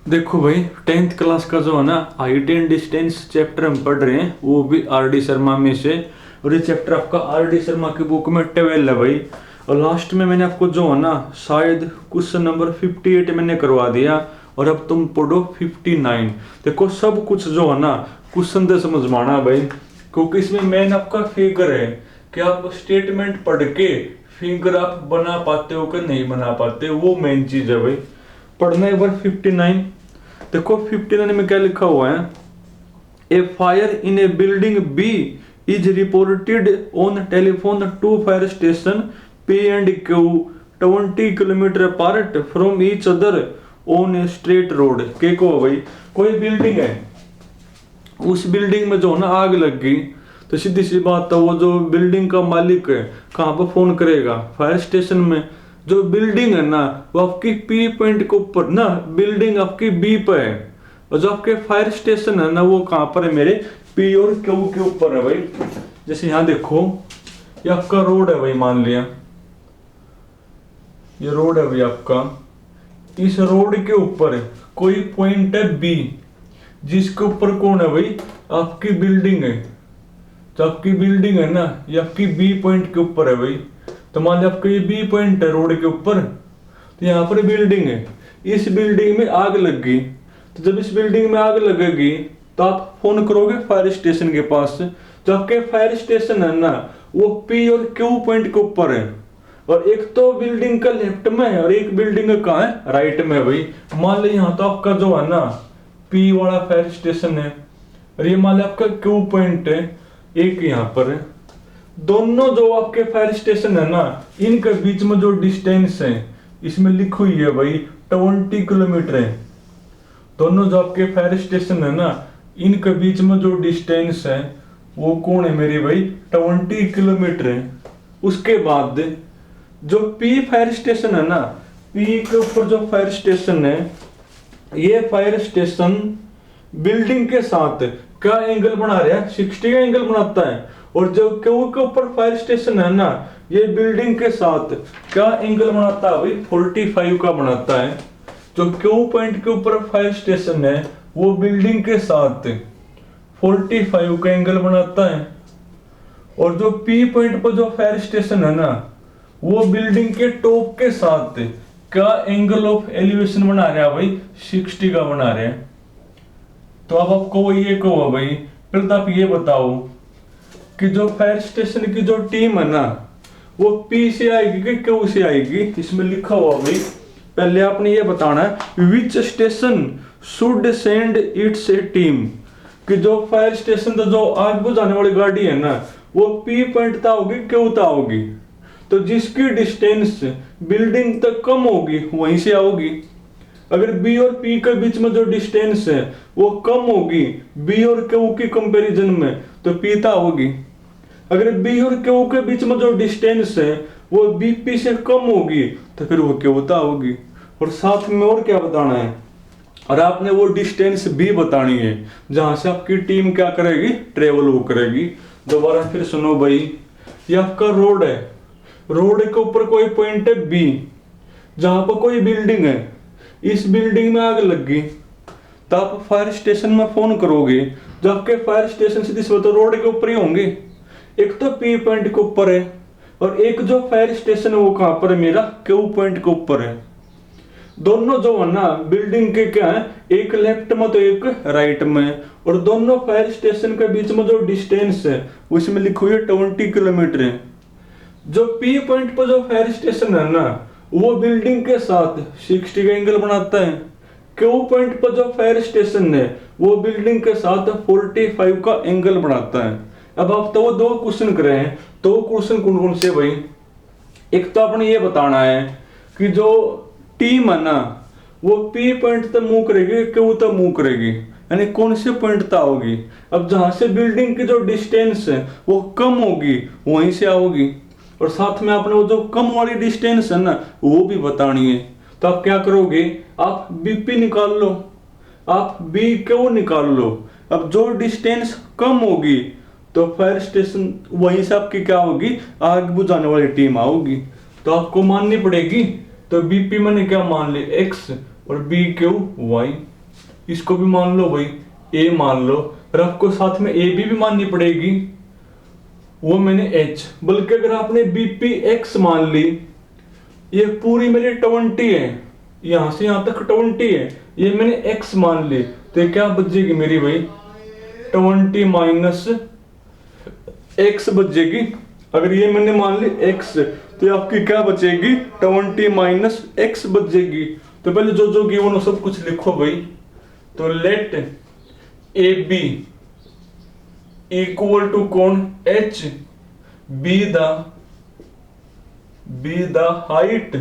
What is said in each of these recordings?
देखो भाई, 10th class का जो है ना हाइट एंड डिस्टेंस चैप्टर हम पढ़ रहे हैं, वो भी आर.डी. शर्मा में से। और ये चैप्टर आपका आर.डी. शर्मा की बुक में 12 है भाई। और लास्ट में मैंने आपको जो है ना शायद क्वेश्चन नंबर 58 मैंने करवा दिया, और अब तुम पढ़ो 59। देखो सब कुछ जो है ना क्वेश्चन से समझवाना भाई, क्योंकि इसमें मेन आपका फिगर है कि आप स्टेटमेंट पढ़ के फिगर आप बना पाते हो कि नहीं बना पाते, वो मेन चीज है भाई। पढ़ना एक बार 59। देखो 59 में क्या लिखा हुआ है, a fire in a building B is reported on telephone to fire station P and Q 20 kilometre apart from each other on a straight road. के को भाई कोई बिल्डिंग है, उस बिल्डिंग में जो ना आग लग गई, तो सीधी सी बात है वो जो बिल्डिंग का मालिक है कहाँ पर फोन करेगा, फायर स्टेशन में। जो बिल्डिंग है ना वो आपकी पी पॉइंट के ऊपर ना, बिल्डिंग आपकी बी पे है, और जो आपके फायर स्टेशन है ना वो कहाँ पर है मेरे, पी और क्यू के ऊपर है भाई। जैसे यहाँ देखो, ये आपका रोड है भाई, मान लिया ये रोड है भाई आपका। इस रोड के ऊपर कोई पॉइंट है बी, जिसके ऊपर कौन है भाई, आपकी बिल्डिंग है। तो आपकी बिल्डिंग है ना ये आपकी बी पॉइंट के ऊपर है भाई। तो मान लिया आपका ये बी पॉइंट है रोड के ऊपर, तो यहाँ पर बिल्डिंग है, इस बिल्डिंग में आग लग गई। तो जब इस बिल्डिंग में आग लगेगी तो आप फोन करोगे फायर स्टेशन के पास। जो आपके फायर स्टेशन है ना वो पी और क्यू पॉइंट के ऊपर है, और एक तो बिल्डिंग का लेफ्ट में है और एक बिल्डिंग का कहाँ है, राइट में भाई। मान लो यहाँ तो आपका जो है ना पी वाला फायर स्टेशन है, और ये मान लो आपका क्यू पॉइंट है, एक यहाँ पर है। दोनों जो आपके फायर स्टेशन है ना इनके बीच में जो डिस्टेंस है, इसमें लिखी हुई है भाई 20 किलोमीटर है। दोनों जो आपके फायर स्टेशन है ना इनके बीच में जो डिस्टेंस है वो कौन है मेरी भाई, 20 किलोमीटर है। उसके बाद जो पी फायर स्टेशन है ना, पी के ऊपर जो फायर स्टेशन है, ये फायर स्टेशन बिल्डिंग के साथ क्या एंगल बना रहा है, 60 का एंगल बनाता है। और जो क्यू के ऊपर फायर स्टेशन है ना ये बिल्डिंग के साथ क्या एंगल बनाता है भाई, 45 का बनाता है। जो क्यू पॉइंट के ऊपर फायर स्टेशन है वो बिल्डिंग के साथ 45 का एंगल बनाता है। और जो पी पॉइंट पर जो फायर स्टेशन है ना वो बिल्डिंग के टॉप के साथ क्या एंगल ऑफ एलिवेशन बना रहा है भाई, 60 का बना रहे हैं। तो अब आपको ये कहो भाई, पहले तो आप ये बताओ कि जो फायर स्टेशन की जो टीम है ना वो पी से आएगी कि क्यू से आएगी, इसमें लिखा हुआ भाई। पहले आपने ये बताना है which station should send its a team, कि जो फायर स्टेशन तो जो आग बुझाने वाली गाड़ी है ना वो पी पॉइंट तक होगी, क्यू तक होगी। तो जिसकी डिस्टेंस बिल्डिंग तक कम होगी वहीं से आओगी। अगर बी और पी के बीच में जो डिस्टेंस है वो कम होगी बी और क्यू की कंपैरिजन में, तो पी तक होगी। अगर बी और क्यू के बीच में जो डिस्टेंस है वो बी पी से कम होगी तो फिर वो क्यू तक होगी। और साथ में और क्या बताना है, और आपने वो डिस्टेंस भी बतानी है जहां से आपकी टीम क्या करेगी, ट्रेवल वो करेगी। दोबारा फिर सुनो भाई, ये आपका रोड है, रोड के ऊपर कोई पॉइंट है बी, जहां पर कोई बिल्डिंग है, इस बिल्डिंग में आग लग गई तो आप फायर स्टेशन में फोन करोगे। जो आपके फायर स्टेशन सीधे से तो रोड के ऊपर ही होंगे, एक तो पी पॉइंट के ऊपर है और एक जो फायर स्टेशन है वो कहां पर है मेरा, क्यू पॉइंट के ऊपर है। दोनों जो है ना बिल्डिंग के क्या है, एक लेफ्ट में तो एक राइट में, और दोनों फायर स्टेशन के बीच में जो डिस्टेंस है उसमें लिखी हुई है 20 किलोमीटर है। जो पी पॉइंट पर जो फायर स्टेशन है ना वो बिल्डिंग के साथ 60 का एंगल बनाता है। क्यू पॉइंट पर जो फायर स्टेशन है वो बिल्डिंग के साथ 45 का एंगल बनाता है। अब आप तो वो दो क्वेश्चन कर रहे हैं, तो क्वेश्चन कौन कौन से भाई, एक तो आपने ये बताना है कि जो टीम है ना वो पी पॉइंट तक मूव करेगी, क्यू तक मूव करेगी, यानी कौन से पॉइंट तक आओगी। अब जहां से बिल्डिंग की जो डिस्टेंस है वो कम होगी वहीं से आओगी, और साथ में आपने वो जो कम वाली डिस्टेंस है ना वो भी बतानी है। तो आप क्या करोगे, आप बीपी निकाल लो, आप बी क्यू निकाल लो। अब जो डिस्टेंस कम होगी तो फायर स्टेशन वहीं से आपकी क्या होगी, आग बुझाने वाली टीम आओगी। तो आपको माननी पड़ेगी, तो बीपी मैंने क्या मान ली, एक्स, और बी क्यू वाई। इसको भी मान लो भाई ए मान लो, और आपको साथ में ए भी माननी पड़ेगी, वो मैंने एच। बल्कि अगर आपने बीपी एक्स मान ली, ये पूरी मेरी 20 है, यहां से यहां तक 20 है, ये मैंने एक्स मान ली, तो ये क्या बचेगी मेरी भाई 20 माइनस एक्स बचेगी। अगर ये मैंने मान ली एक्स, तो आपकी क्या बचेगी 20 माइनस एक्स बचेगी। तो पहले जो जो गिवन हो सब कुछ लिखो भाई। तो let A B equal to कोण H be the height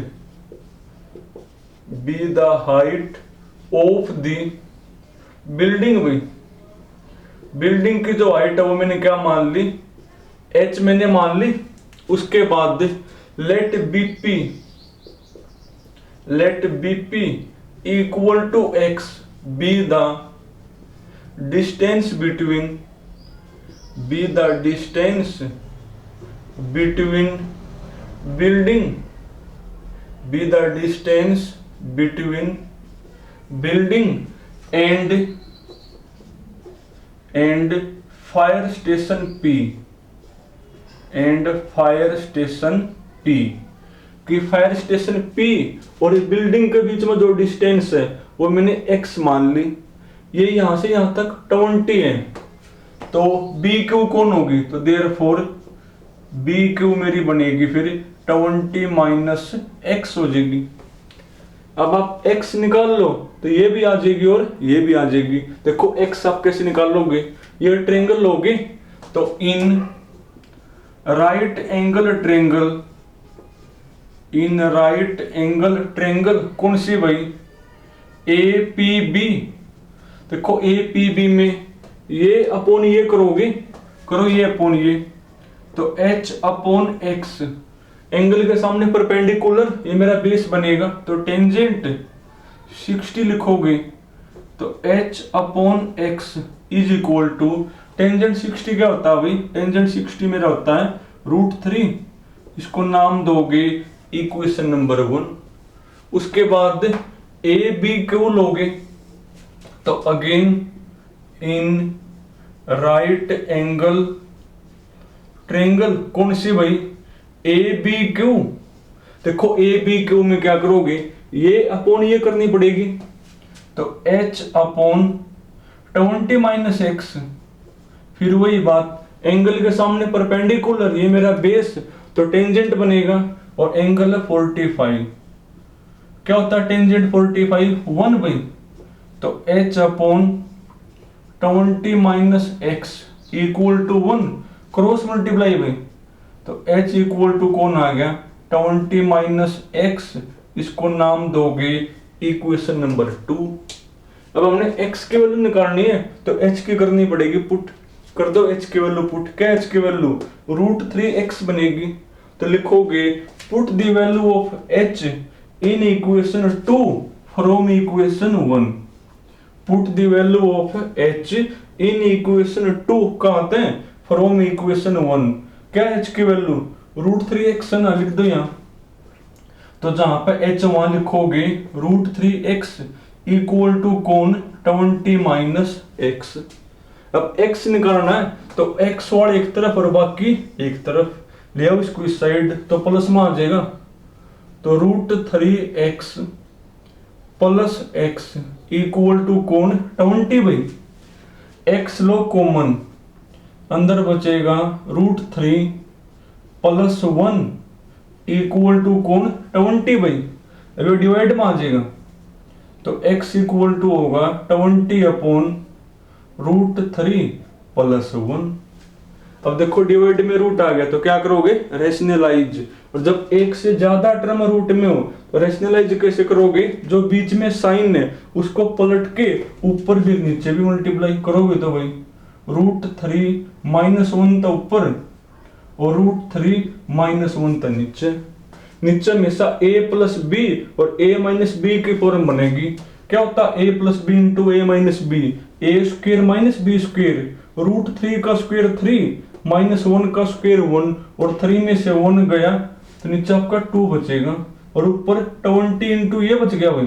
of the building. भाई बिल्डिंग की जो हाइट है वो मैंने क्या मान ली, एच मैंने मान ली। उसके बाद let BP equal to x be the distance between building and fire station P कि फायर स्टेशन P और इस बिल्डिंग के बीच में जो डिस्टेंस है वो मैंने x मान ली। ये यहां से यहां तक 20 है, तो बी क्यू कौन होगी, तो देयरफॉर बी क्यू मेरी बनेगी फिर 20 माइनस एक्स हो जाएगी। अब आप x निकाल लो तो ये भी आ जाएगी और ये भी आ जाएगी। देखो x आप कैसे निकालोगे, ये ट्रेंगल लोगे तो इन राइट एंगल ट्रेंगल कौन सी भाई APB। देखो APB में ये अपॉन ये करो ये अपॉन ये, तो h अपॉन x एंगल के सामने परपेंडिकुलर, ये मेरा बेस बनेगा, तो टेंजेंट 60 लिखोगे तो h upon x is equal to tangent 60 क्या होता है भाई, टेंजेंट 60 मेरा होता है √3। इसको नाम दोगे इक्वेशन नंबर 1। उसके बाद ए बी क्यू लोगे तो again in right angle triangle कौन सी भाई ABQ। देखो ABQ में क्या करोगे, ये अपॉन ये करनी पड़ेगी, तो h अपॉन 20 माइनस एक्स, फिर वही बात एंगल के सामने परपेंडिकुलर, ये मेरा बेस तो टेंजेंट बनेगा, और एंगल है 45। क्या होता है टेंजेंट 45 1 भाई, तो h upon 20 minus x equal to 1, cross multiply भाई, तो h इक्वल टू कौन आ गया 20 माइनस एक्स, इसको नाम दोगे इक्वेशन नंबर 2। अब हमने x की वैल्यू निकालनी है तो h की करनी पड़ेगी पुट, कर दो h की वैल्यू पुट। क्या h की वैल्यू √3x बनेगी, तो लिखोगे put the value of h in equation 2 from equation 1। Put the value of h in equation 2 कहां आते हैं, फ्रॉम इक्वेशन 1। क्या h की वैल्यू √3x है ना, लिख दो यहां, तो जहां पे h वहां लिखोगे √3x इक्वल टू कौन 20 माइनस एक्स। अब x निकालना है तो x वाले एक तरफ और बाकी एक तरफ ले आओ इसको इस साइड, तो प्लस में आ जाएगा, तो √3x plus x equal to कौन 20 भाई, x लो कॉमन, अंदर बचेगा √3 प्लस 1 इक्वल टू कौन 20 भाई, अभी डिवाइड में आ जाएगा, तो x इक्वल टू होगा 20 अपॉन √3 प्लस 1। अब देखो डिवाइड में रूट आ गया तो क्या करोगे रेशनलाइज, और जब एक से ज्यादा टर्म रूट में हो तो रेशनलाइज कैसे करोगे, जो बीच में साइन है उसको पलट के ऊपर भी नीचे भी मल्टीप्लाई करोगे, तो भाई √3 माइनस 1 तो ऊपर और √3 माइनस 1 तो नीचे हमेशा a प्लस बी और a माइनस बी की फॉर्म बनेगी। क्या होता है a plus B into a minus B, A square minus B square, √3 का स्क्वेयर 3 माइनस 1 का स्क्वेयर 1, और 3 में से 1 गया तो नीचे आपका 2 बचेगा, और ऊपर 20 इंटू ये बच गया भाई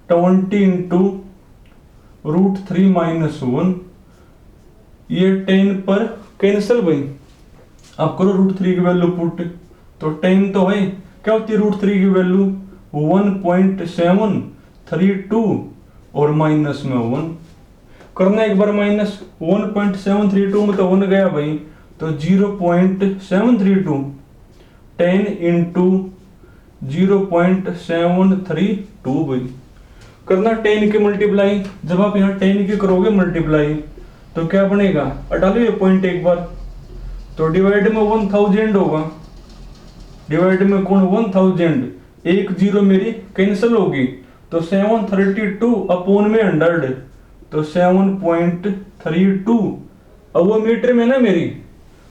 20 इंटू √3 - 1, ये 10 पर कैंसिल भाई। आप करो √3 की वैल्यू पुट, तो 10 तो है, क्या होती है √3 की वैल्यू 1.732 और माइनस में 1 करना एक बार माइनस। 1.732 में तो 1 गया भाई, तो 0.732 10 इंटू 0.732 भाई करना 10 के मल्टीप्लाई। जब आप यहाँ 10 के करोगे मल्टीप्लाई तो क्या बनेगा, हटा लो ये पॉइंट एक बार, तो डिवाइड में 1000 होगा, डिवाइड में कौन 1000, एक जीरो मेरी कैंसिल होगी, तो 732 अपॉन में 100, तो 7.32। अब वो मीटर में ना मेरी,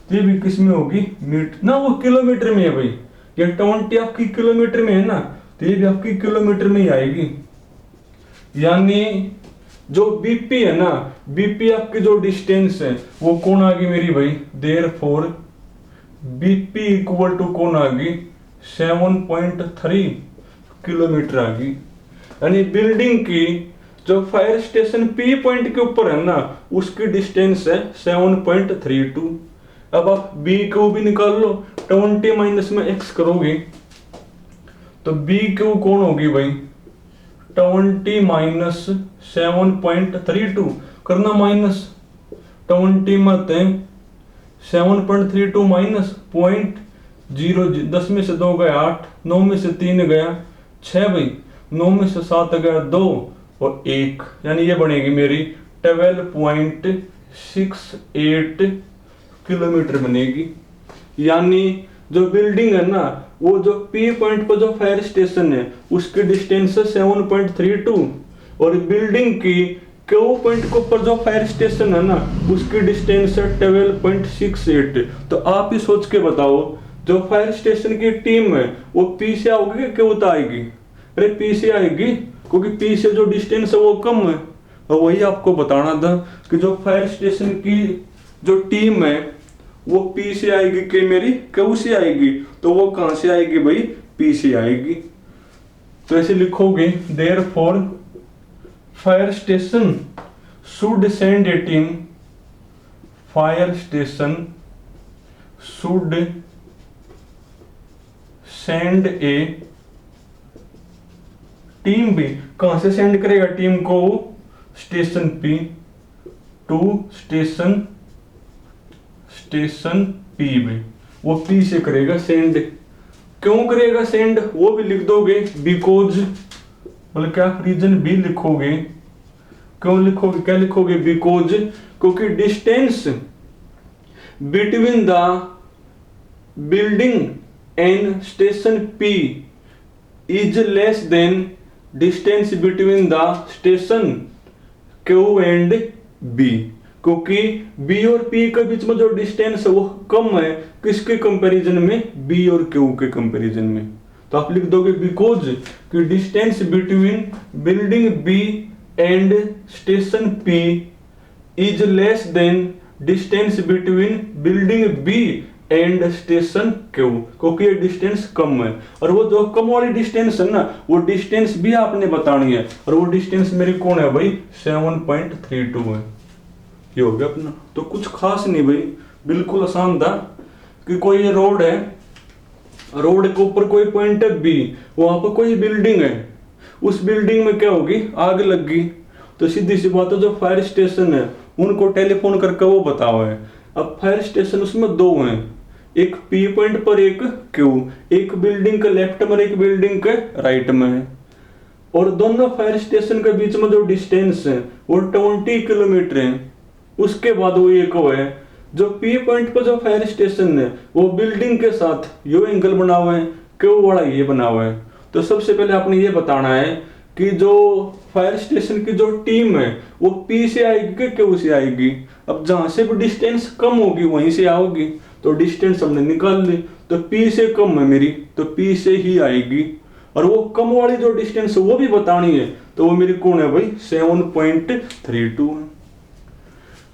तो ये भी किस में होगी, मीटर ना, वो किलोमीटर में है भाई। ये 20 आपकी किलोमीटर में है ना, तो ये भी आपकी किलोमीटर में ही आएगी। यानी जो बीपी है ना, बीपी आपकी जो डिस्टेंस है वो कौन आ गई मेरी भाई, देयरफॉर बीपी इक्वल टू कौन आ गई, 7.3 किलोमीटर आ गई। यानी बिल्डिंग की जो फायर स्टेशन पी पॉइंट के ऊपर है ना, उसकी डिस्टेंस है 7.32। अब आप बी को भी निकाल लो, 20 माइनस में x करोगे तो बी क्यू कौन होगी भाई, 20 माइनस 7.32 करना माइनस 20 मत है 7.32 माइनस 0.0, 10 में से 2 गया 8, 9 में से 3 गया 6 भाई, 9 में से 7 गया 2 और 1, यानी ये बनेगी मेरी 12.68 किलोमीटर बनेगी। यानी जो बिल्डिंग है ना, वो जो पी पॉइंट पर जो फायर स्टेशन है उसकी डिस्टेंस है 7.32 और बिल्डिंग की क्यू पॉइंट के ऊपर जो फायर स्टेशन है ना उसकी डिस्टेंस है 12.68। तो आप ही सोच के बताओ, जो फायर स्टेशन की टीम है वो पी से आओगी कि क्यू आएगी, अरे पी से आएगी, क्योंकि पी से जो डिस्टेंस है वो कम है। और वही आपको बताना था कि जो फायर स्टेशन की जो टीम है वो पी से आएगी कि मेरी क्यू से आएगी, तो वो कहां से आएगी भाई, पी से आएगी। तो ऐसे लिखोगे, therefore fire station should send a team, fire station should send a team भी, कहां से सेंड करेगा टीम को, station P to station P में, वो पी से करेगा सेंड। क्यों करेगा सेंड वो भी लिख दोगे, बिकॉज मतलब क्या रीजन भी लिखोगे, क्यों लिखोगे, क्या लिखोगे, बिकॉज क्योंकि distance between the building and station P is less than distance between the station Q and B, क्योंकि बी और पी के बीच में जो डिस्टेंस है वो कम है, किसके कंपैरिजन में, बी और क्यू के कंपैरिजन में। तो आप लिख दोगे बिकॉज कि distance between building B and station P is less than distance between building B and station Q, क्योंकि ये डिस्टेंस कम है। और वो जो कम वाली डिस्टेंस है ना, वो डिस्टेंस भी आपने बतानी है, और वो डिस्टेंस मेरी कौन है भाई, 7.32 है। ये हो गया अपना। तो कुछ खास नहीं भाई, बिल्कुल आसान था कि कोई रोड है, रोड के ऊपर कोई पॉइंट है बी, वहां पर कोई बिल्डिंग है, उस बिल्डिंग में क्या होगी, आग लग गई, तो सीधी सी बात है जो फायर स्टेशन है उनको टेलीफोन करके वो बताओ है। अब फायर स्टेशन उसमें दो हैं, एक पी पॉइंट पर एक क्यू, एक बिल्डिंग के लेफ्ट में एक बिल्डिंग के राइट में है, और दोनों फायर स्टेशन के बीच में जो डिस्टेंस है वो 20 किलोमीटर है। उसके बाद वो एक वो है जो पी पॉइंट पर जो फायर स्टेशन है वो बिल्डिंग के साथ यो एंगल बना हुआ है, क्यू वाला ये बना हुआ है। तो सबसे पहले आपने ये बताना है कि जो फायर स्टेशन की जो टीम है वो पी से आएगी कि क्यू से आएगी। अब जहां से भी डिस्टेंस कम होगी वहीं से आओगी, तो डिस्टेंस हमने निकाल ली, तो पी से कम है मेरी, तो पी से ही आएगी। और वो कम वाली जो डिस्टेंस है वो भी बतानी है, तो वो मेरी कौन है भाई, 7.32 है।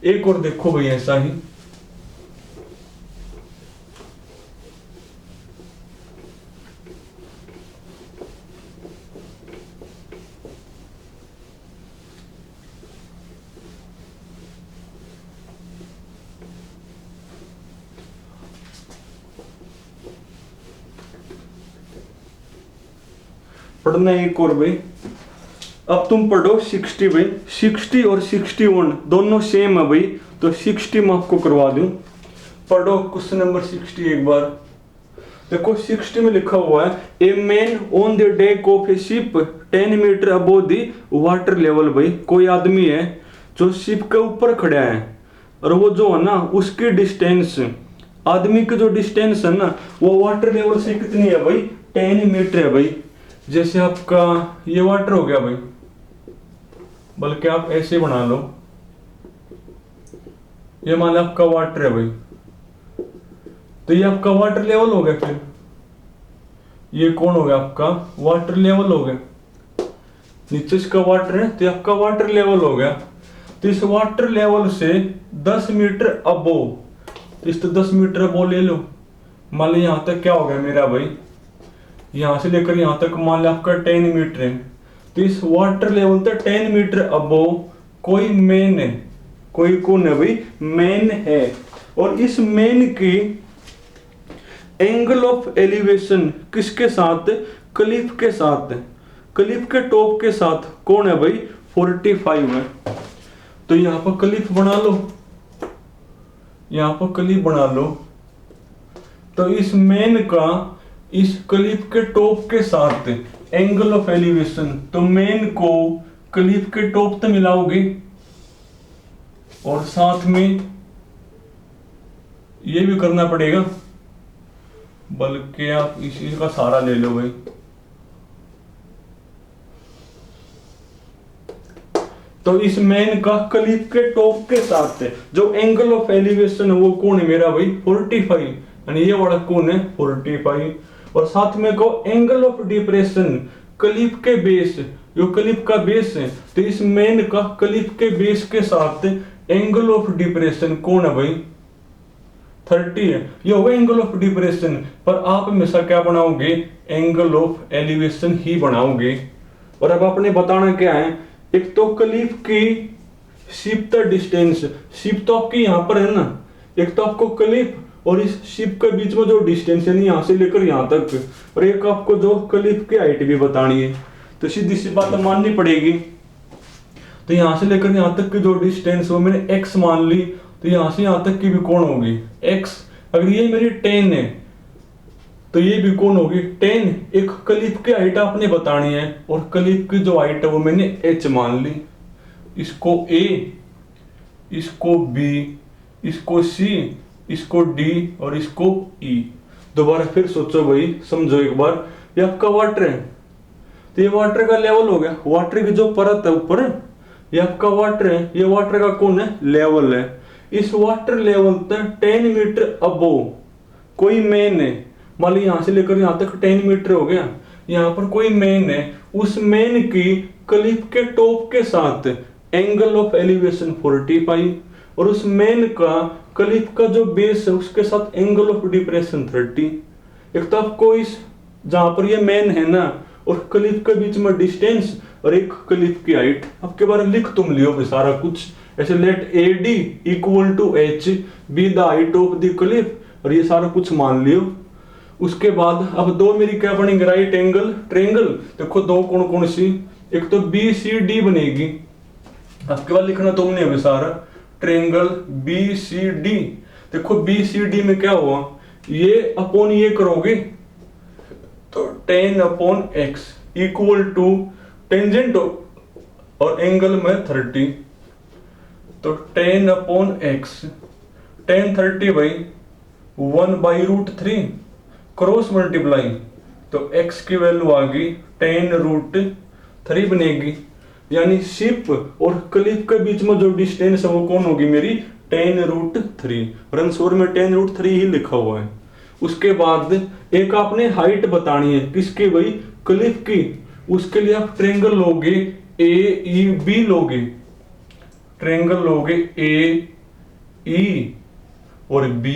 एक और देखो भाई ऐसा ही, पढ़ना है एक और भाई। अब तुम पढ़ो 60 भाई, 60 और 61 दोनों सेम है भाई, तो 60 मैं आपको करवा दूं। पढ़ो क्वेश्चन नंबर 60 एक बार। देखो 60 में लिखा हुआ है, a man on the deck of a ship 10 metre above the water level. भाई कोई आदमी है जो शिप के ऊपर खड़ा है, और वो जो है ना उसकी डिस्टेंस, आदमी की जो डिस्टेंस है ना वो वाटर लेवल से कितनी है भाई, 10 मीटर है भाई। जैसे आपका ये वाटर हो गया भाई, बल्कि आप ऐसे बना लो, ये मान लो आपका वाटर है भाई, तो ये आपका वाटर लेवल हो गया। फिर ये कौन हो गया, आपका वाटर लेवल हो गया। नीचे इसका वाटर है तो ये आपका वाटर लेवल हो गया। तो इस वाटर लेवल से 10 मीटर अबो, तो इस तो 10 मीटर अबो ले लो। मान लो यहां तक क्या हो गया मेरा भाई, यहां से लेकर यहां तक मान लो आपका 10 मीटर है। तो इस वाटर लेवल तक 10 मीटर अबो कोई मेन है, कोई कौन है भाई, मेन है। और इस मेन की एंगल ऑफ एलिवेशन किसके साथ, क्लिफ के साथ, क्लिफ के टॉप के साथ कौन है भाई, 45 है। तो यहां पर क्लिफ बना लो, यहां पर क्लिफ बना लो। तो इस मेन का इस क्लिफ के टॉप के साथ एंगल ऑफ एलिवेशन, तो मेन को क्लिफ के टॉप तक मिलाओगे, और साथ में ये भी करना पड़ेगा, बल्कि आप इसी का सहारा ले लो भाई। तो इस मेन का क्लिफ के टॉप के साथ जो एंगल ऑफ एलिवेशन है वो कौन है मेरा भाई, 45, यानी ये वाला कौन है, 45। और साथ में को एंगल ऑफ डिप्रेशन क्लिफ के बेस, जो क्लिफ का बेस है, तो इस मेन का क्लिफ के बेस के साथ एंगल ऑफ डिप्रेशन कौन है भाई, 30 है। ये होगा एंगल ऑफ डिप्रेशन, पर आप हमेशा क्या बनाओगे, एंगल ऑफ एलिवेशन ही बनाओगे। और अब आपने बताना क्या है, एक तो क्लिफ की शिप तक डिस्टेंस, शिप तो आपकी यहां पर है ना, एक तो आपको क्लिफ और इस शिप के बीच में जो डिस्टेंस है यहां से लेकर यहां तक, और एक आपको जो क्लिफ की हाइट भी बतानी है। तो सीधी सी बात माननी पड़ेगी। तो यहां से लेकर यहां तक की जो डिस्टेंस वो मैंने x मान ली, तो यहां से यहां तक की भी कौन होगी, x। अगर ये मेरी 10 है तो ये भी कौन होगी, 10। एक क्लिफ की हाइट आपने बतानी है, और क्लिफ की जो हाइट है वो मैंने h मान ली। इसको a, इसको b, इसको c, इसको d और इसको e। दोबारा फिर सोचो भाई, समझो एक बार। ये आपका वाटर है, तो ये वाटर का लेवल हो गया, वाटर की जो परत है ऊपर, ये आपका वाटर है, ये वाटर का कौन है, लेवल है। इस वाटर लेवल तक 10 मीटर अबो कोई मेन है, मान लो यहां से लेकर यहां तक 10 मीटर हो गया, यहां पर कोई मेन है, उस मेन की क्लिफ के टॉप के साथ एंगल ऑफ एलिवेशन 45, और उस मेन का क्लिफ का जो बेस है उसके साथ एंगल ऑफ डिप्रेशन 30। एक तो आपको इस जहां पर ये मेन है ना और क्लिफ के बीच में डिस्टेंस और एक क्लिफ की हाइट, आपके बारे में लिख तुम लियो सारा कुछ ऐसे, let AD equal to H be the height of the cliff, और ये सारा कुछ मान लियो। उसके बाद अब दो मेरी क्या बनेंगे, राइट एंगल ट्रायंगल। देखो दो कौन कौन सी, एक तो BCD बनेगी, आपके बाद लिखना तुमने अभी सारा, ट्रायंगल BCD। देखो BCD में क्या हुआ, ये अपॉन ये करोगे तो 10 upon x equal to tangent और एंगल में 30, तो 10 अपॉन x, 10 30 भाई 1/√3 क्रॉस मल्टीप्लाई, तो x की वैल्यू आ गई 10√3 बनेगी। यानी शिप और क्लिफ के बीच में जो डिस्टेंस है वो कौन होगी मेरी, 10√3। रनसोर में 10√3 ही लिखा हुआ है। उसके बाद एक आपने हाइट बतानी है, किसकी भाई, क्लिफ की। उसके लिए आप ट्रायंगल लोगे AEB लोगे, ट्रायंगल लोगे AE और B।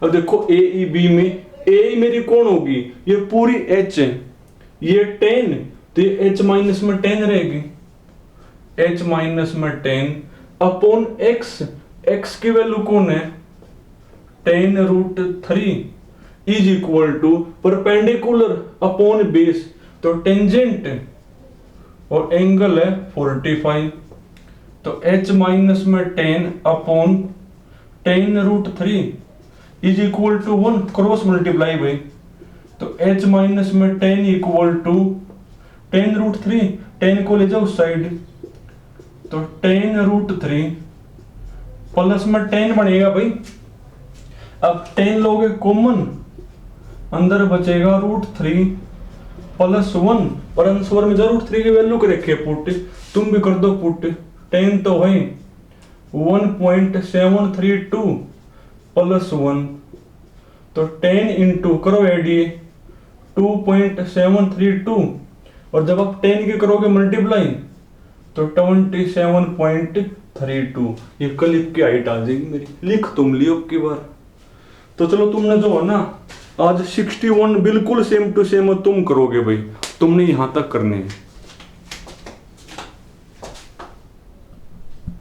अब देखो AEB में A मेरी कौन होगी, ये पूरी H है, ये 10, तो ये H माइनस में 10 रहेगी, H माइनस में 10 अपॉन X, X की वैल्यू कौन है 10√3 is equal to perpendicular upon base, तो टेंजेंट और एंगल है 45, तो h माइनस में 10 upon 10√3 is equal to 1, cross multiply भाई, तो h माइनस में 10 इक्वल टू 10√3, 10 को ले जाओ उस साइड, तो 10√3 प्लस में 10 बनेगा भाई। अब 10 लोगे कॉमन, अंदर बचेगा √3 प्लस 1, और आंसर में जरूर 3 की वैल्यू के रखे पुट, तुम भी कर दो पुट। 10 तो है 1.732 प्लस 1, तो 10 इंटू करो एडिए 2.732, और जब आप 10 के करोगे मल्टीप्लाई तो 27.32, ये क्लिप की हाइट आ जाएगी मेरी, लिख तुम लियो की बार। तो चलो तुमने जो है ना आज 61 बिल्कुल सेम टू सेम तुम करोगे भाई, तुमने यहां तक करने हैं।